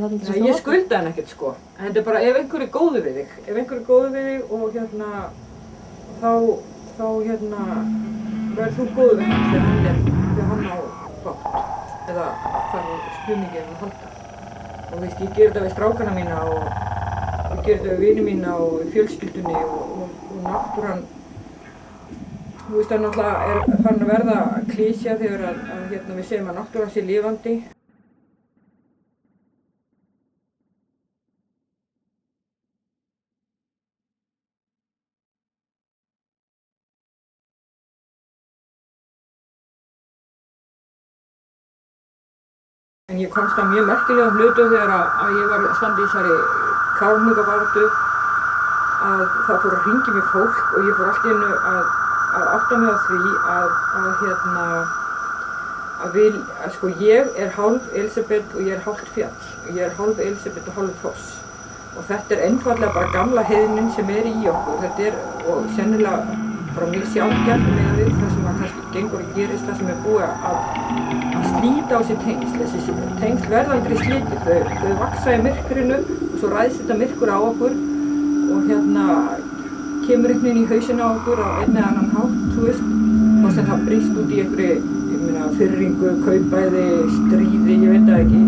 Nei, ég skulda hann ekkert sko. Þetta bara ef einhver góður við þig. Ef einhver góður við þig og þá verður þú góður við hann þegar hann á bátt eða þarf stuðningi að halda. Og veist, ég ger þetta við strákana mína og ég ger þetta við vini mína og fjölskyldunni og náttúran. Þú veist, það náttúrulega farin að verða klísja þegar við segjum að náttúran sé lifandi. En ég komst að mjög merkilegum hlutum þegar að ég var að standa í þessari kámningabaráttu að það fór að hringja mér fólk og ég fór allt í einu að átta mig á því sko ég er hálf Elísabet og ég er hálft fjall. Ég er hálf Elísabet og hálf foss. Og þetta er einfaldlega bara gamla heiðnin sem er í okkur. Þetta er og sennilega bara mjög sjálfgjarnt með við það sem kannski gengur og gerist, það sem er búið að slíta á sér tengsl. Þessi tengsl verða aldrei slítið, þau vaksa í myrkrinu og svo ræðst þetta myrkur á okkur og kemur einhvern veginn í hausinn á okkur á einn eða annan hátt, þú veist, og sem það brýst út í einhverju firringu, kaupæði, stríði, ég veit það ekki.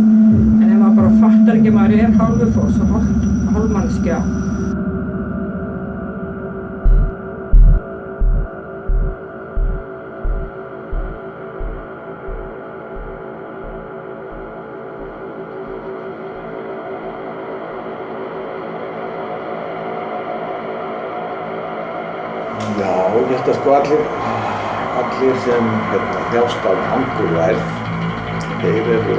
En ef maður bara fattar ekki að maður er hálfur foss og hálf manneskja. Já, ég held að sko allir sem þjást af angurværð, þeir eru